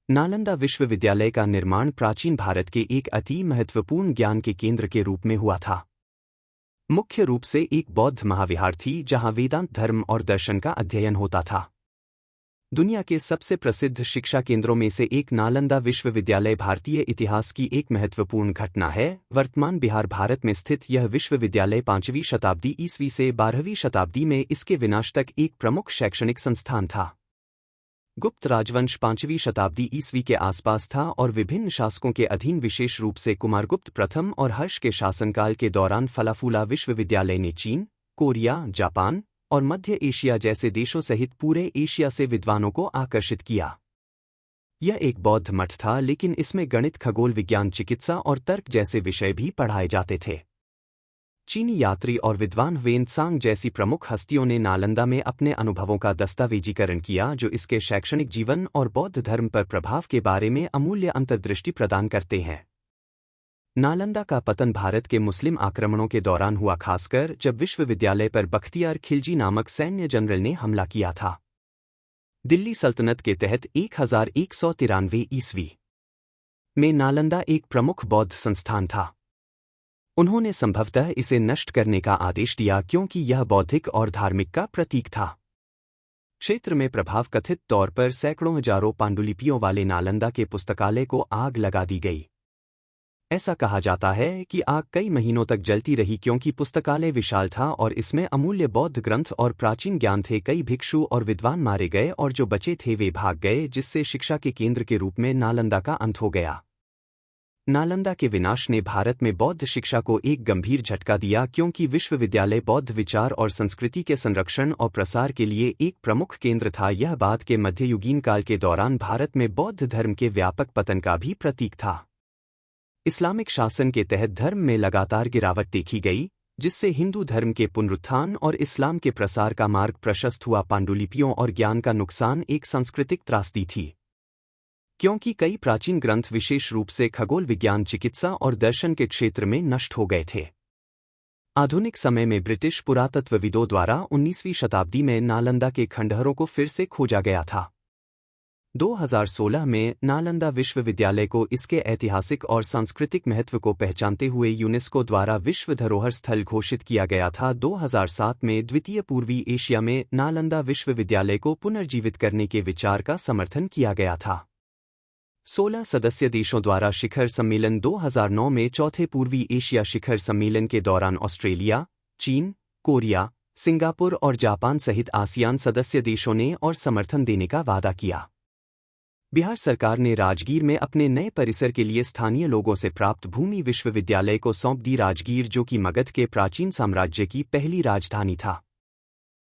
नालंदा विश्वविद्यालय का निर्माण प्राचीन भारत के एक अति महत्वपूर्ण ज्ञान के केंद्र के रूप में हुआ था। मुख्य रूप से एक बौद्ध महाविहार थी जहां वेदांत धर्म और दर्शन का अध्ययन होता था। दुनिया के सबसे प्रसिद्ध शिक्षा केंद्रों में से एक नालंदा विश्वविद्यालय भारतीय इतिहास की एक महत्वपूर्ण घटना है। वर्तमान बिहार भारत में स्थित यह विश्वविद्यालय 5वीं शताब्दी ईस्वी से 12वीं शताब्दी में इसके विनाश तक एक प्रमुख शैक्षणिक संस्थान था। गुप्त राजवंश 5वीं शताब्दी ईस्वी के आसपास था और विभिन्न शासकों के अधीन विशेष रूप से कुमारगुप्त प्रथम और हर्ष के शासनकाल के दौरान फला फूला विश्वविद्यालय ने चीन, कोरिया, जापान और मध्य एशिया जैसे देशों सहित पूरे एशिया से विद्वानों को आकर्षित किया। यह एक बौद्ध मठ था, लेकिन इसमें गणित, खगोल विज्ञान, चिकित्सा और तर्क जैसे विषय भी पढ़ाए जाते थे। चीनी यात्री और विद्वान वेन त्सांग जैसी प्रमुख हस्तियों ने नालंदा में अपने अनुभवों का दस्तावेजीकरण किया, जो इसके शैक्षणिक जीवन और बौद्ध धर्म पर प्रभाव के बारे में अमूल्य अंतर्दृष्टि प्रदान करते हैं। नालंदा का पतन भारत के मुस्लिम आक्रमणों के दौरान हुआ, खासकर जब विश्वविद्यालय पर बख्तियार खिलजी नामक सैन्य जनरल ने हमला किया था। दिल्ली सल्तनत के तहत 1193 ईस्वी में नालंदा एक प्रमुख बौद्ध संस्थान था। उन्होंने संभवतः इसे नष्ट करने का आदेश दिया क्योंकि यह बौद्धिक और धार्मिक का प्रतीक था। क्षेत्र में प्रभाव कथित तौर पर सैकड़ों हजारों पांडुलिपियों वाले नालंदा के पुस्तकालय को आग लगा दी गई। ऐसा कहा जाता है कि आग कई महीनों तक जलती रही क्योंकि पुस्तकालय विशाल था और इसमें अमूल्य बौद्ध ग्रंथ और प्राचीन ज्ञान थे। कई भिक्षु और विद्वान मारे गए और जो बचे थे वे भाग गए, जिससे शिक्षा के केंद्र के रूप में नालंदा का अंत हो गया। नालंदा के विनाश ने भारत में बौद्ध शिक्षा को एक गंभीर झटका दिया क्योंकि विश्वविद्यालय बौद्ध विचार और संस्कृति के संरक्षण और प्रसार के लिए एक प्रमुख केंद्र था। यह बाद के मध्ययुगीन काल के दौरान भारत में बौद्ध धर्म के व्यापक पतन का भी प्रतीक था। इस्लामिक शासन के तहत धर्म में लगातार गिरावट देखी गई, जिससे हिंदू धर्म के पुनरुत्थान और इस्लाम के प्रसार का मार्ग प्रशस्त हुआ। पांडुलिपियों और ज्ञान का नुकसान एक सांस्कृतिक त्रासदी थी, क्योंकि कई प्राचीन ग्रंथ, विशेष रूप से खगोल विज्ञान, चिकित्सा और दर्शन के क्षेत्र में नष्ट हो गए थे। आधुनिक समय में ब्रिटिश पुरातत्वविदों द्वारा 19वीं शताब्दी में नालंदा के खंडहरों को फिर से खोजा गया था। 2016 में नालंदा विश्वविद्यालय को इसके ऐतिहासिक और सांस्कृतिक महत्व को पहचानते हुए यूनेस्को द्वारा विश्व धरोहर स्थल घोषित किया गया था। 2007 में द्वितीय पूर्वी एशिया में नालंदा विश्वविद्यालय को पुनर्जीवित करने के विचार का समर्थन किया गया था। 16 सदस्य देशों द्वारा शिखर सम्मेलन 2009 में चौथे पूर्वी एशिया शिखर सम्मेलन के दौरान ऑस्ट्रेलिया, चीन, कोरिया, सिंगापुर और जापान सहित आसियान सदस्य देशों ने और समर्थन देने का वादा किया। बिहार सरकार ने राजगीर में अपने नए परिसर के लिए स्थानीय लोगों से प्राप्त भूमि विश्वविद्यालय को सौंप दी। राजगीर, जो कि मगध के प्राचीन साम्राज्य की पहली राजधानी था,